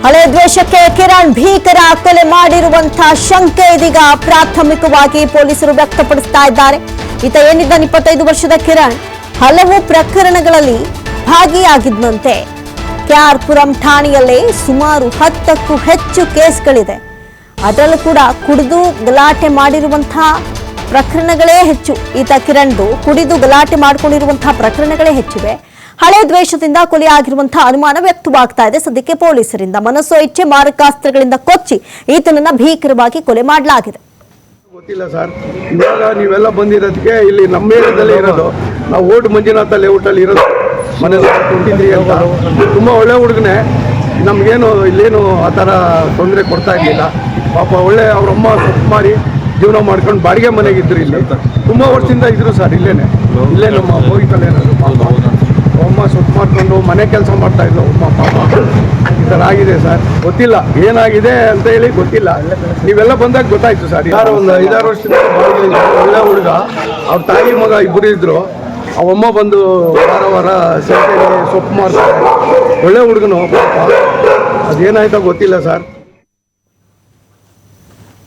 ಹಳೆ ದ್ವೇಷಕ್ಕೆ ಕಿರಣ್ ಭೀಕರ ಕೊಲೆ ಮಾಡಿರುವಂತಹ ಶಂಕೆ ಇದೀಗ ಪ್ರಾಥಮಿಕವಾಗಿ ಪೊಲೀಸರು ವ್ಯಕ್ತಪಡಿಸ್ತಾ ಇದ್ದಾರೆ. ಈತ ಏನಿದ್ದ 25 ವರ್ಷದ ಕಿರಣ್ ಹಲವು ಪ್ರಕರಣಗಳಲ್ಲಿ ಭಾಗಿಯಾಗಿದ್ದಂತೆ. ಕೆಆರ್ಪುರಂ ಠಾಣೆಯಲ್ಲೇ ಸುಮಾರು 10ಕ್ಕೂ ಹೆಚ್ಚು ಕೇಸ್ಗಳಿದೆ. ಅದರಲ್ಲೂ ಕೂಡ ಕುಡಿದು ಗಲಾಟೆ ಮಾಡಿರುವಂತಹ ಪ್ರಕರಣಗಳೇ ಹೆಚ್ಚು. ಈತ ಕಿರಣ್ದು ಕುಡಿದು ಗಲಾಟೆ ಮಾಡಿಕೊಂಡಿರುವಂತಹ ಪ್ರಕರಣಗಳೇ ಹೆಚ್ಚಿವೆ. ಹಳೆ ದ್ವೇಷದಿಂದ ಕೊಲೆಯಾಗಿರುವಂತಹ ಅನುಮಾನ ವ್ಯಕ್ತವಾಗ್ತಾ ಇದೆ. ಸದ್ಯಕ್ಕೆ ಪೊಲೀಸರಿಂದ ಮನಸ್ಸೋ ಇಚ್ಛೆ ಮಾರಕಾಸ್ತ್ರಗಳಿಂದ ಕೊಚ್ಚಿ ಈತನನ್ನ ಭೀಕರವಾಗಿ ಕೊಲೆ ಮಾಡಲಾಗಿದೆ. ಗೊತ್ತಿಲ್ಲ ಸರ್, ಇವಾಗ ನೀವೆಲ್ಲ ಬಂದಿರೋದಕ್ಕೆ ಇಲ್ಲಿ ನಮ್ಮ ಏರಿಯಾದಲ್ಲೇ ಇರೋದು. ನಾವು ಓಟ್ ಮಂಜುನಾಥ ಲೇಔಟಲ್ಲಿ ಇರೋದು. ಮನೆ 23 ಅಂತ ತುಂಬ ಒಳ್ಳೆ ಹುಡುಗನೇ. ನಮಗೇನು ಇಲ್ಲೇನು ಆ ಥರ ತೊಂದರೆ ಕೊಡ್ತಾ ಇರಲಿಲ್ಲ. ಪಾಪ ಒಳ್ಳೆ ಅವ್ರಮ್ಮ ಸೊಪ್ಪು ಮಾರಿ ಜೀವನ ಮಾಡ್ಕೊಂಡು ಬಾಡಿಗೆ ಮನೆಗಿದ್ರು. ಇಲ್ಲಿ ತುಂಬ ವರ್ಷದಿಂದ ಇದ್ರು ಸರ್. ಇಲ್ಲೇ ನಮ್ಮ ಹೋಗಿತ್ತಲ್ಲ ಏನಾದ್ರು ಪಾಪ ಅಮ್ಮ ಸೊಪ್ಪು ಮಾಡ್ಕೊಂಡು ಮನೆ ಕೆಲಸ ಮಾಡ್ತಾ ಇದ್ಲು ಅಮ್ಮ. ಪಾಪ ಈ ಥರ ಆಗಿದೆ ಸರ್. ಗೊತ್ತಿಲ್ಲ ಏನಾಗಿದೆ ಅಂತ ಹೇಳಿ ಗೊತ್ತಿಲ್ಲ. ನೀವೆಲ್ಲ ಬಂದಾಗ ಗೊತ್ತಾಯ್ತು ಸರ್. ಯಾರು ಒಂದು 5-6 ವರ್ಷದಿಂದ ಬಾಡಿಗೆ ಒಳ್ಳೆ ಹುಡುಗ. ಅವ್ರ ತಾಯಿ ಮಗ ಇಬ್ಬರು ಇದ್ರು. ಅವಮ್ಮ ಬಂದು ವಾರ ಸೆಂಟೆಗೆ ಸೊಪ್ಪು ಮಾಡ್ತಾರೆ. ಒಳ್ಳೆ ಹುಡುಗನು ಪಾಪ. ಅದೇನಾಯ್ತೋ ಗೊತ್ತಿಲ್ಲ ಸರ್.